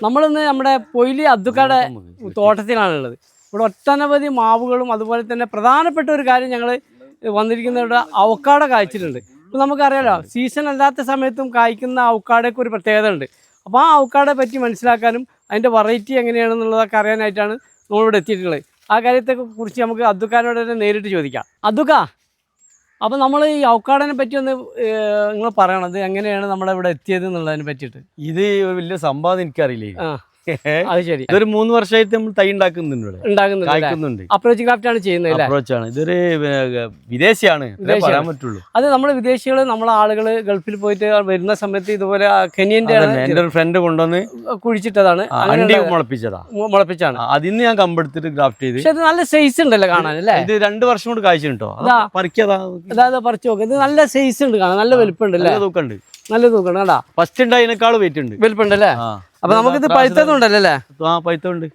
നമ്മളിന്ന് നമ്മുടെ പൊയിലി അബ്ദുക്കാടെ തോട്ടത്തിലാണുള്ളത്. ഇവിടെ ഒട്ടനവധി മാവുകളും അതുപോലെ തന്നെ പ്രധാനപ്പെട്ട ഒരു കാര്യം ഞങ്ങൾ വന്നിരിക്കുന്നവരുടെ അവക്കാട കായ്ച്ചിട്ടുണ്ട്. ഇപ്പോൾ നമുക്കറിയാലോ, സീസൺ അല്ലാത്ത സമയത്തും കായ്ക്കുന്ന അവക്കാടയ്ക്ക് ഒരു പ്രത്യേകത ഉണ്ട്. അപ്പോൾ ആ അവക്കാടയെ പറ്റി മനസ്സിലാക്കാനും അതിൻ്റെ വെറൈറ്റി എങ്ങനെയാണെന്നുള്ളതൊക്കെ അറിയാനായിട്ടാണ് നമ്മളിവിടെ എത്തിയിട്ടുള്ളത്. ആ കാര്യത്തെക്കുറിച്ച് നമുക്ക് അബ്ദുക്കാനോട് തന്നെ നേരിട്ട് ചോദിക്കാം. അബ്ദുക്ക, അപ്പോൾ നമ്മൾ ഈ അവക്കാടനെ പറ്റി ഒന്ന് നിങ്ങൾ പറയണത് എങ്ങനെയാണ് നമ്മളിവിടെ എത്തിയത് എന്നുള്ളതിനെ പറ്റിയിട്ട്. ഇത് വലിയ സംഭവം എനിക്കറിയില്ലേ. അത് ശരി. ഇതൊരു 3 വർഷമായിട്ട് നമ്മൾ തൈ ഉണ്ടാക്കുന്നുണ്ട്. അപ്രോച്ച് ക്രാഫ്റ്റ് ആണ് ചെയ്യുന്നത്. അപ്രോച്ചാണ്. ഇതൊരു വിദേശിയാണ്, പറയാൻ പറ്റുള്ളൂ. അത് നമ്മൾ വിദേശികൾ, നമ്മളെ ആളുകൾ ഗൾഫിൽ പോയിട്ട് വരുന്ന സമയത്ത് ഇതുപോലെ കെനിയന്റെ എന്റെ ഒരു ഫ്രണ്ട് കൊണ്ടുവന്ന് കുഴിച്ചിട്ടതാണ്, മുളപ്പിച്ചാണ്. അതിന്ന് ഞാൻ കമ്പെടുത്തിട്ട് ഗ്രാഫ്റ്റ് ചെയ്ത്. പക്ഷെ അത് നല്ല സൈസ് ഉണ്ടല്ലോ കാണാൻ അല്ലേ? ഇത് 2 വർഷം കൊണ്ട് കായ്ച്ചിട്ടോ. അതായത് പറിച്ചു നോക്കാം. ഇത് നല്ല സൈസ് ഉണ്ട് കാണാൻ, നല്ല വലുപ്പമുണ്ട് അല്ലേ? തൂക്കണ്ട്, നല്ല തൂക്കണം കേട്ടാ. ഫസ്റ്റ് ഉണ്ടായതിനേക്കാൾ വെയിറ്റ് ഉണ്ട്, വലുപ്പമുണ്ട് അല്ലേ? അപ്പൊ നമുക്കിത് പഴുത്തതുണ്ടല്ലേ? പഴുത്തതുണ്ട്.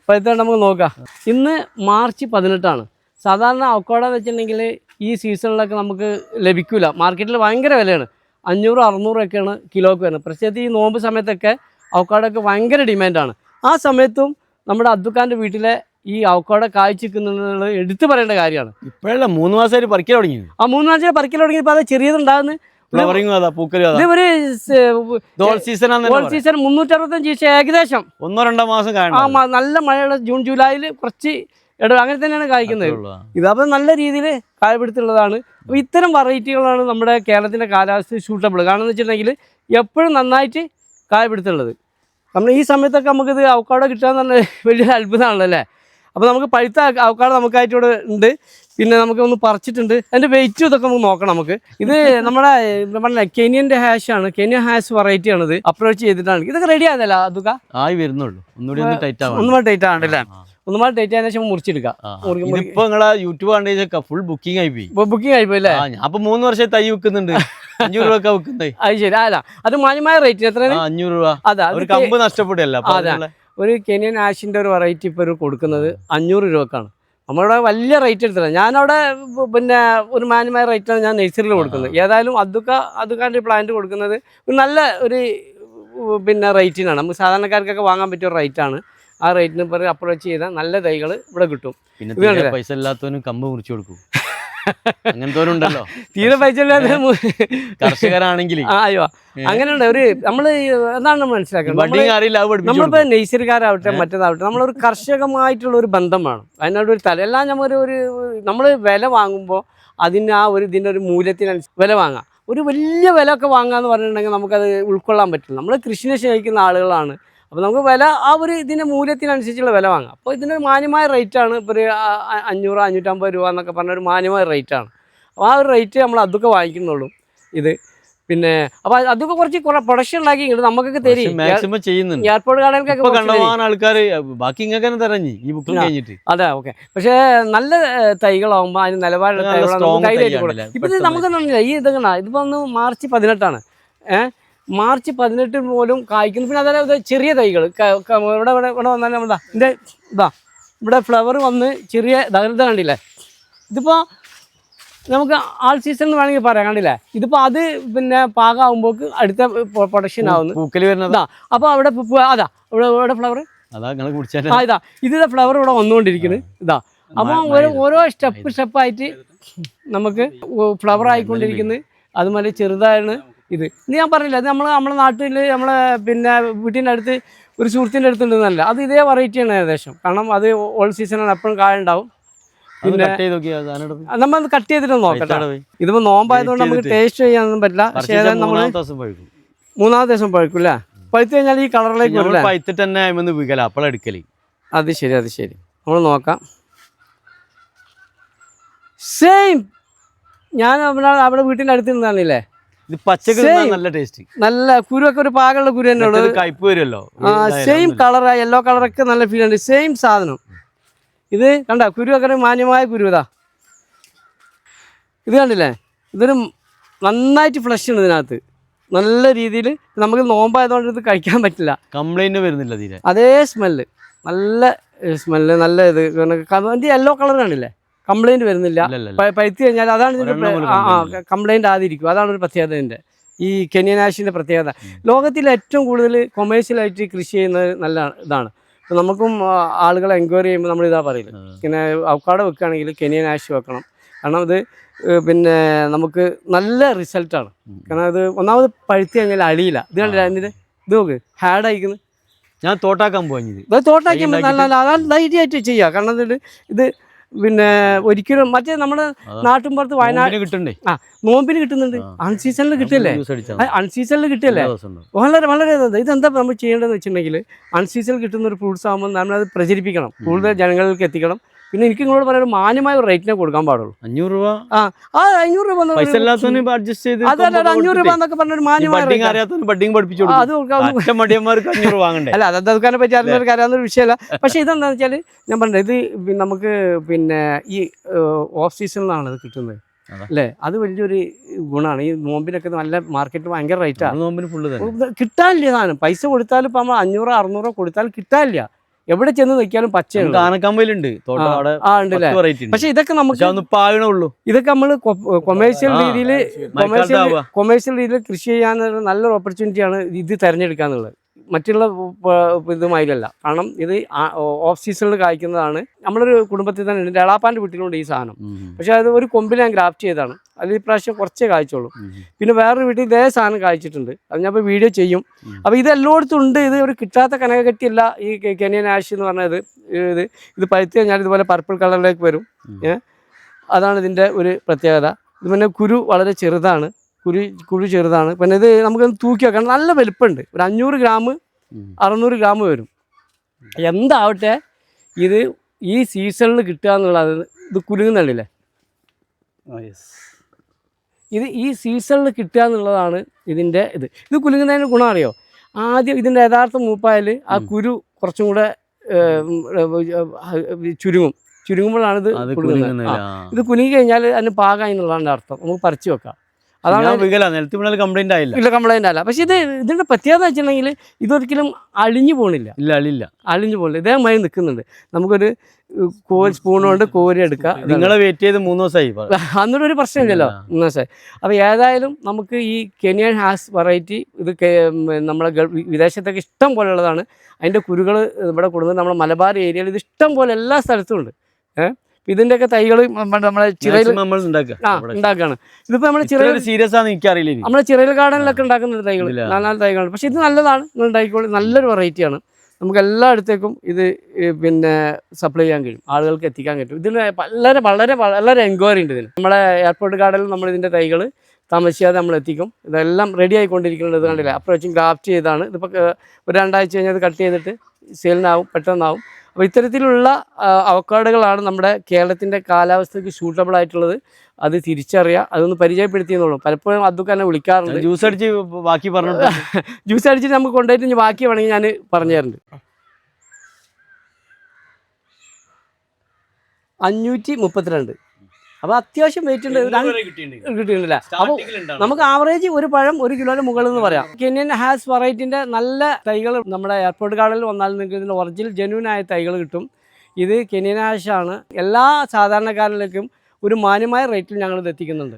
നമുക്ക് നോക്കാം. ഇന്ന് മാർച്ച് 18. സാധാരണ അവക്കാട വെച്ചിട്ടുണ്ടെങ്കിൽ ഈ സീസണിലൊക്കെ നമുക്ക് ലഭിക്കില്ല. മാർക്കറ്റിൽ ഭയങ്കര വിലയാണ്. 500-600 ഒക്കെയാണ് കിലോക്ക് വരുന്നത്. പ്രത്യേകിച്ച് ഈ നോമ്പ് സമയത്തൊക്കെ അവക്കാടൊക്കെ ഭയങ്കര ഡിമാൻഡാണ്. ആ സമയത്തും നമ്മുടെ അബ്ദുക്കാൻ്റെ വീട്ടിലെ ഈ അവക്കാട കായ്ച്ചിരിക്കുന്നത് എടുത്തു പറയേണ്ട കാര്യമാണ്. ഇപ്പോഴല്ല, 3 മാസമായിട്ട് പറിക്കൽ തുടങ്ങി. ആ 3 മാസം പറിക്കൽ തുടങ്ങിയപ്പോൾ അത് ചെറിയതുണ്ടാകുന്നു. സീസൺ 365 ദിവസം ഏകദേശം 1-2 മാസം. നല്ല മഴയുള്ള ജൂൺ ജൂലൈയിൽ കുറച്ച് അങ്ങനെ തന്നെയാണ് കായ്ക്കുന്നത്. ഇതപ്പോൾ നല്ല രീതിയിൽ കായപിടുത്തുള്ളതാണ്. അപ്പോൾ ഇത്തരം വെറൈറ്റികളാണ് നമ്മുടെ കേരളത്തിൻ്റെ കാലാവസ്ഥ സൂട്ടബിൾ. കാരണം എന്ന് വെച്ചിട്ടുണ്ടെങ്കിൽ എപ്പോഴും നന്നായിട്ട് കായപിടുത്തുള്ളത്. നമ്മൾ ഈ സമയത്തൊക്കെ നമുക്കിത് അവക്കാട കിട്ടുക എന്ന് പറഞ്ഞാൽ വലിയൊരു അത്ഭുതമാണല്ലോ അല്ലേ? അപ്പോൾ നമുക്ക് പഴുത്ത അവക്കാട നമുക്കായിട്ട് ഇവിടെ ഉണ്ട്. പിന്നെ നമുക്കൊന്ന് പറിച്ചിട്ടുണ്ട്. അതിൻ്റെ വെയിറ്റും ഇതൊക്കെ നമുക്ക് നോക്കണം. നമുക്ക് ഇത് നമ്മുടെ കെനിയൻ്റെ ഹാഷാണ്. കെനിയൻ ഹാഷ് വെറൈറ്റി ആണിത്. അപ്രോച്ച് ചെയ്തിട്ടാണ് ഇതൊക്കെ റെഡി ആയതല്ല അതൊക്കെ ആയി വരുന്നുള്ളൂ. ഒന്നുകൂടി ടൈറ്റ് ആണല്ലേ? ഒന്നുമാ ടൈറ്റ് ആയതിനു ശേഷം മുറിച്ചെടുക്കാം. ഇപ്പൊ നിങ്ങളെ യൂട്യൂബ് കണ്ടു ഫുൾ ബുക്കിംഗ് ആയിപ്പോയി. ബുക്കിംഗ് ആയിപ്പോയി അല്ലേ? അപ്പൊ 3 വർഷം തൈ വെക്കുന്നുണ്ട്. 500 രൂപ വെക്കുന്നത്. അത് ശരി. അല്ല, അത് മാന്യമായ റേറ്റ് എത്രയാണ്? 500 രൂപ. അതെ, ഒരു കമ്പ് നഷ്ടപ്പെടില്ല. ഒരു കെനിയൻ ആഷിന്റെ ഒരു വെറൈറ്റി ഇപ്പൊ കൊടുക്കുന്നത് 500 രൂപക്കാണ്. നമ്മളിവിടെ വലിയ റേറ്റ് എടുത്തില്ല. ഞാനവിടെ പിന്നെ ഒരു മാന്യമായ റേറ്റാണ് ഞാൻ നഴ്സറിയിൽ കൊടുക്കുന്നത്. ഏതായാലും അദ്ദുക്കാൻ്റെ പ്ലാന്റ് കൊടുക്കുന്നത് ഒരു നല്ല ഒരു പിന്നെ റേറ്റിനാണ്. നമുക്ക് സാധാരണക്കാർക്കൊക്കെ വാങ്ങാൻ പറ്റിയ ഒരു റേറ്റാണ്. ആ റേറ്റിന് ഇപ്പോൾ അപ്രോച്ച് ചെയ്താൽ നല്ല തൈകൾ ഇവിടെ കിട്ടും. പിന്നെ പൈസ ഇല്ലാത്തവനും കമ്പ് മുറിച്ചു കൊടുക്കും. അങ്ങനത്തോരുണ്ടല്ലോ, തീരെ പൈസ ഇല്ലാത്ത കർഷകരാണെങ്കിൽ. അയ്യോ, അങ്ങനെയുണ്ട്. ഒരു നമ്മൾ എന്താണ് മനസ്സിലാക്കുന്നത്, നമ്മളിപ്പോൾ നഴ്സറിക്കാരാവട്ടെ മറ്റേതാവട്ടെ, നമ്മളൊരു കർഷകമായിട്ടുള്ള ഒരു ബന്ധം വേണം. അതിനോട് ഒരു എല്ലാം നമ്മൾ വില വാങ്ങുമ്പോൾ അതിന് ഇതിൻ്റെ ഒരു മൂല്യത്തിനനുസരിച്ച് വില വാങ്ങാം. ഒരു വലിയ വില ഒക്കെ വാങ്ങാന്ന് പറഞ്ഞിട്ടുണ്ടെങ്കിൽ നമുക്കത് ഉൾക്കൊള്ളാൻ പറ്റില്ല. നമ്മൾ കൃഷിനെ സ്നേഹിക്കുന്ന ആളുകളാണ്. അപ്പോൾ നമുക്ക് വില ഇതിൻ്റെ മൂല്യത്തിനനുസരിച്ചുള്ള വില വാങ്ങാം. അപ്പോൾ ഇതിനൊരു മാന്യമായ റേറ്റാണ്. ഇപ്പോൾ ഒരു 500-550 രൂപ എന്നൊക്കെ പറഞ്ഞൊരു മാന്യമായ റേറ്റാണ്. അപ്പോൾ ആ ഒരു റേറ്റ് നമ്മൾ അതൊക്കെ വാങ്ങിക്കുന്നുള്ളൂ. ഇത് പിന്നെ അപ്പോൾ അതൊക്കെ കുറച്ച് പ്രൊഡക്ഷൻ ഉണ്ടാക്കി നമുക്കൊക്കെ തരും. മാക്സിമം ചെയ്യുന്നുണ്ട്. എയർപോർട്ട് കടകൾക്കൊക്കെ ആൾക്കാർ ബാക്കി ഇങ്ങനെ തരഞ്ഞു ഈ ബുക്കിംഗ് കഴിഞ്ഞിട്ട്. അതെ, ഓക്കെ. പക്ഷേ നല്ല തൈകളാകുമ്പോൾ അതിന് നിലവാരമുള്ള തൈകളാണ്. ഇപ്പം നമുക്കൊന്നും ഇതിപ്പോൾ ഒന്ന് മാർച്ച് 18. മാർച്ച് 18 പോലും കായ്ക്കുന്നു. പിന്നെ അതായത് ചെറിയ തൈകൾ ഇവിടെ വന്നാൽ നമ്മളിതാ ഇവിടെ ഫ്ലവർ വന്ന് ചെറിയ ഇത് കണ്ടില്ലേ? ഇതിപ്പോൾ നമുക്ക് ആൾ സീസൺ വേണമെങ്കിൽ പറയാം. കണ്ടില്ലേ? ഇതിപ്പോൾ അത് പിന്നെ പാകമാകുമ്പോൾ അടുത്ത പ്രൊഡക്ഷൻ ആവുന്നു. പൂക്കൽ വരുന്നതാ. അപ്പോൾ അവിടെ ഇവിടെ ഫ്ലവർ ഇതാ ഫ്ലവർ ഇവിടെ വന്നുകൊണ്ടിരിക്കുന്നത്. അപ്പോൾ ഓരോ സ്റ്റെപ്പായിട്ട് നമുക്ക് ഫ്ലവർ ആയിക്കൊണ്ടിരിക്കുന്നത്. അതുപോലെ ചെറുതായാണ് ഇത് ഞാൻ പറഞ്ഞില്ല. അത് നമ്മളെ നാട്ടിൽ പിന്നെ വീട്ടിൻ്റെ അടുത്ത് ഒരു സുഹൃത്തിൻ്റെ അടുത്തുണ്ടെന്നല്ല, അത് ഇതേ വെറൈറ്റിയാണ് ഏകദേശം. കാരണം അത് ഓൾ സീസണാണ്, എപ്പോഴും കായ ഉണ്ടാവും. പിന്നെ നമ്മൾ കട്ട് ചെയ്തിട്ട് നോക്കട്ടെ. ഇതിപ്പോൾ നോമ്പായതുകൊണ്ട് നമുക്ക് ടേസ്റ്റ് ചെയ്യാനൊന്നും പറ്റില്ല. പക്ഷേ നമ്മൾ 3-ാമത്തെ ദിവസം പഴുക്കും അല്ലേ? പഴുത്ത് കഴിഞ്ഞാൽ ഈ കളറിലേക്ക് വരില്ല. അത് ശരി. നമ്മൾ നോക്കാം. സെയിം ഞാൻ അവിടെ വീട്ടിൻ്റെ അടുത്ത് നിന്നാണില്ലേ? ഇത് പച്ചക്ക് നല്ല ടേസ്റ്റ്, നല്ല കുരുവൊക്കെ ഒരു പാകമുള്ള കുരു തന്നെ ഉള്ളത്. കയ്പ് വരുമല്ലോ. സെയിം കളർ, യെല്ലോ കളറൊക്കെ നല്ല ഫീൽ ഉണ്ട്. സെയിം സാധനം. ഇത് കണ്ട കുരുവൊക്കെ മാന്യമായ കുരു. ഇത് കണ്ടില്ലേ? ഇതൊരു നന്നായിട്ട് ഫ്ലഷ് ഉണ്ട് ഇതിനകത്ത്. നല്ല രീതിയിൽ നമുക്ക് നോമ്പായതുകൊണ്ട് ഇത് കഴിക്കാൻ പറ്റില്ല. കംപ്ലൈന്റ് വരുന്നില്ല തീരെ. അതേ സ്മെല്ല്, നല്ല സ്മെല്ല്, നല്ല ഇത്. അതിൻ്റെ യെല്ലോ കളർ കാണില്ലേ? കംപ്ലൈൻറ്റ് വരുന്നില്ല. പഴുത്ത് കഴിഞ്ഞാൽ അതാണ് ഇതിൻ്റെ കംപ്ലൈൻറ്റ് ആദ്യം. അതാണ് ഒരു പ്രത്യേകത ഇതിൻ്റെ. ഈ കെനിയൻ ആഷിൻ്റെ പ്രത്യേകത. ലോകത്തിൽ ഏറ്റവും കൂടുതൽ കൊമേഴ്ഷ്യലായിട്ട് കൃഷി ചെയ്യുന്നത് നല്ല ഇതാണ്. അപ്പോൾ നമുക്കും ആളുകളെ എൻക്വയറി ചെയ്യുമ്പോൾ നമ്മളിതാ പറയില്ല, പിന്നെ അവക്കാടോ വെക്കുകയാണെങ്കിൽ കെനിയൻ ആഷ് വെക്കണം. കാരണം ഇത് പിന്നെ നമുക്ക് നല്ല റിസൾട്ടാണ്. കാരണം അത് ഒന്നാമത് പഴുത്തി കഴിഞ്ഞാൽ അഴിയില്ല. ഇത് കണ്ടില്ല, എന്നിട്ട് ഇത് നോക്ക് ഹാഡ് അയക്കുന്നത്. ഞാൻ തോട്ടാക്കാൻ പോയത് ഇത് തോട്ടാക്കി നല്ല അതാണ് ധൈര്യമായിട്ട് ചെയ്യുക. കാരണം ഇത് പിന്നെ ഒരിക്കലും മറ്റേ നമ്മുടെ നാട്ടിൻപുറത്ത് വയനാട് കിട്ടണ്ടേ, നോമ്പിന് കിട്ടുന്നുണ്ട്, അൺസീസണിൽ കിട്ടില്ലേ, അൺസീസണിൽ കിട്ടില്ലേ, വളരെ വളരെ ഇതെന്താ നമ്മൾ ചെയ്യേണ്ടതെന്ന് വെച്ചിട്ടുണ്ടെങ്കിൽ അൺസീസണിൽ കിട്ടുന്ന ഒരു ഫ്രൂട്ട്സ് ആകുമ്പോൾ നമ്മളത് പ്രചരിപ്പിക്കണം, കൂടുതൽ ജനങ്ങളിലേക്ക് എത്തിക്കണം. പിന്നെ എനിക്ക് നിങ്ങളോട് പറയാൻ മാന്യമായ ഒരു റേറ്റിനെ കൊടുക്കാൻ പാടുള്ളൂ. 500 രൂപ 500 രൂപ പൈസ ഇല്ലാത്തവന് അഡ്ജസ്റ്റ് ചെയ്ത്, അതല്ല 500 രൂപ എന്നൊക്കെ പറഞ്ഞൊരു മാന്യമായ ബഡ്ഡിങ് പഠിപ്പിച്ചു കൊടുക്കും. മടിയന്മാർക്ക് 500 വാങ്ങണ്ടേ? അല്ല, അത് അതുക്കാനെ പറ്റി അറിഞ്ഞവർക്ക് അറിയാവുന്നൊരു വിഷയമല്ല. പക്ഷേ ഇതെന്താണെന്ന് വെച്ചാൽ ഞാൻ പറഞ്ഞത്, ഇത് നമുക്ക് പിന്നെ ഈ ഓഫ് സീസണിലാണ് ഇത് കിട്ടുന്നത് അല്ലേ, അത് വലിയൊരു ഗുണമാണ്. ഈ നോമ്പിനൊക്കെ നല്ല മാർക്കറ്റ് ഭയങ്കര റേറ്റാണ്. നോമ്പിന് ഫുള്ള് കിട്ടാനില്ല സാധനം. പൈസ കൊടുത്താലും ഇപ്പം നമ്മൾ 500-600 കൊടുത്താൽ കിട്ടാനില്ല. എവിടെ ചെന്ന് നിൽക്കാലും പച്ചയാണ്. ആനക്കമ്പലുണ്ട്, പക്ഷെ ഇതൊക്കെ നമുക്ക് ഇതൊക്കെ നമ്മൾ കൊമേഴ്ഷ്യൽ രീതിയിൽ കൃഷി ചെയ്യാനുള്ള നല്ലൊരു ഓപ്പർച്യൂണിറ്റിയാണ് ഇത് തിരഞ്ഞെടുക്കാന്നുള്ളത്. മറ്റുള്ള ഇതുമായിട്ടല്ല. കാരണം ഇത് ഓഫ് സീസണിൽ കായ്ക്കുന്നതാണ്. നമ്മളൊരു കുടുംബത്തിൽ തന്നെ ഉണ്ട്, എളാപ്പാൻ്റെ വീട്ടിലുണ്ട് ഈ സാധനം. പക്ഷെ അത് ഒരു കൊമ്പിൽ ഞാൻ ഗ്രാഫ്റ്റ് ചെയ്താണ്. അതിൽ ഇപ്രാവശ്യം കുറച്ചേ കായ്ച്ചോളൂ. പിന്നെ വേറൊരു വീട്ടിൽ ഇതേ സാധനം കായ്ച്ചിട്ടുണ്ട്, അത് ഞാൻ ഇപ്പോൾ വീഡിയോ ചെയ്യും. അപ്പോൾ ഇത് എല്ലായിടത്തും ഉണ്ട്. ഇത് ഒരു കിട്ടാത്ത കനകകെട്ടിയല്ല ഈ കെനിയൻ ആഷ് എന്ന് പറഞ്ഞത്. ഇത് പഴുത്ത് കഴിഞ്ഞാൽ ഇതുപോലെ പർപ്പിൾ കളറിലേക്ക് വരും. അതാണ് ഇതിൻ്റെ ഒരു പ്രത്യേകത. ഇത് പിന്നെ കുരു വളരെ ചെറുതാണ്, കുരു ചെറുതാണ്. പിന്നെ ഇത് നമുക്കൊന്ന് തൂക്കി വെക്കണം. നല്ല വലുപ്പമുണ്ട്. ഒരു 500 ഗ്രാം 600 ഗ്രാം വരും. എന്താവട്ടെ, ഇത് ഈ സീസണിൽ കിട്ടുക എന്നുള്ളത്, ഇത് കുലുങ്ങുന്നുണ്ടല്ലേ, ഇത് ഈ സീസണിൽ കിട്ടുക എന്നുള്ളതാണ് ഇതിൻ്റെ ഇത് കുലുങ്ങുന്നതിന് ഗുണം അറിയോ? ആദ്യം ഇതിൻ്റെ യഥാർത്ഥ മൂപ്പായാൽ ആ കുരു കുറച്ചും കൂടെ ചുരുങ്ങുമ്പോഴാണ് ഇത് കുലുങ്ങുന്നത്. ഇത് കുലുങ്ങി കഴിഞ്ഞാൽ അതിന് പാകം എന്നുള്ളതാണ് അർത്ഥം. നമുക്ക് പറിച്ചു വെക്കാം. അതാണ് കംപ്ലൈന്റ് ആയില്ല, ഇല്ല കംപ്ലൈന്റ് അല്ല. പക്ഷെ ഇതിന്റെ പ്രത്യേകത വെച്ചിട്ടുണ്ടെങ്കിൽ ഇതൊരിക്കലും അഴിഞ്ഞു പോകണില്ല, അഴിഞ്ഞു പോകണില്ല. ഇതേമായി നിൽക്കുന്നുണ്ട്. നമുക്കൊരു സ്പൂൺ കൊണ്ട് കോരി എടുക്കാം. നിങ്ങളെ വെയിറ്റ് ചെയ്ത് 3 ദിവസമായി, അന്നൊരു ഒരു പ്രശ്നമില്ലല്ലോ, 3 ദിവസമായി. അപ്പോൾ ഏതായാലും നമുക്ക് ഈ കെനിയൻ ഹാസ് വെറൈറ്റി ഇത് നമ്മളെ വിദേശത്തൊക്കെ ഇഷ്ടം പോലെ ഉള്ളതാണ്. അതിൻ്റെ കുരുകൾ ഇവിടെ കൊടുക്കുന്നത് നമ്മുടെ മലബാർ ഏരിയയിൽ ഇത് ഇഷ്ടം പോലെ എല്ലാ സ്ഥലത്തും ഉണ്ട്. ഇതിന്റെയൊക്കെ തൈകൾ നമ്മളെ ചിറയിൽ ഉണ്ടാക്കുകയാണ്. ഇതിപ്പോ നമ്മളെ ചിറയിൽ സീരിയസ് ആണ്, എനിക്കറിയില്ല. നമ്മളെ ചിറയിൽ ഗാർഡനിലൊക്കെ ഉണ്ടാക്കുന്ന തൈകൾ, നല്ല തൈകളാണ്. പക്ഷെ ഇത് നല്ലതാണ്, നിങ്ങൾ ഉണ്ടാക്കിക്കോളൂ. നല്ലൊരു വെറൈറ്റിയാണ്. നമുക്ക് എല്ലായിടത്തേക്കും ഇത് പിന്നെ സപ്ലൈ ചെയ്യാൻ കഴിയും, ആളുകൾക്ക് എത്തിക്കാൻ പറ്റും. ഇതിന് വളരെ വളരെ വളരെ എൻക്വയറി ഉണ്ട് ഇതിന്. നമ്മളെ എയർപോർട്ട് ഗാർഡനിൽ നമ്മൾ ഇതിൻ്റെ തൈകൾ താമസിയാതെ നമ്മൾ എത്തിക്കും. ഇതെല്ലാം റെഡി ആയിക്കൊണ്ടിരിക്കുന്നത്. ഇത് കണ്ടില്ല, അപ്രോച്ചും ഗ്രാഫ്റ്റ് ചെയ്താണ്. ഇതിപ്പോൾ ഒരു 2 ആഴ്ച കഴിഞ്ഞാൽ ഇത് കട്ട് ചെയ്തിട്ട് സെയിലിനാവും, പെട്ടെന്നാവും. അപ്പോൾ ഇത്തരത്തിലുള്ള അവക്കാഡുകളാണ് നമ്മുടെ കേരളത്തിൻ്റെ കാലാവസ്ഥയ്ക്ക് സൂട്ടബിൾ ആയിട്ടുള്ളത്. അത് തിരിച്ചറിയുക, അതൊന്ന് പരിചയപ്പെടുത്തിയെന്നുള്ളൂ. പലപ്പോഴും അതൊക്കെ എന്നെ വിളിക്കാറുണ്ട്. ജ്യൂസ് അടിച്ച് ബാക്കി പറഞ്ഞു, ജ്യൂസ് അടിച്ചിട്ട് നമുക്ക് കൊണ്ടുപോയിട്ട് ഇനി ബാക്കി വേണമെങ്കിൽ ഞാൻ പറഞ്ഞു തരുന്നുണ്ട്. 532. അപ്പോൾ അത്യാവശ്യം വെയിറ്റ് ഉണ്ട്, കിട്ടിയിട്ടില്ല. അപ്പോൾ നമുക്ക് ആവറേജ് ഒരു പഴം 1 കിലോയുടെ മുകളിൽ എന്ന് പറയാം. കെനിയൻ ഹാസ് വെറൈറ്റിൻ്റെ നല്ല തൈകൾ നമ്മുടെ എയർപോർട്ട് ഗാർഡനിൽ വന്നാൽ നിങ്ങൾക്ക് ഇതിൻ്റെ ഒറിജിനൽ ജെന്യൂൻ ആയ തൈകൾ കിട്ടും. ഇത് കെനിയൻ ഹാഷാണ്. എല്ലാ സാധാരണക്കാരിലേക്കും ഒരു മാന്യമായ റേറ്റിൽ ഞങ്ങളിത് എത്തിക്കുന്നുണ്ട്.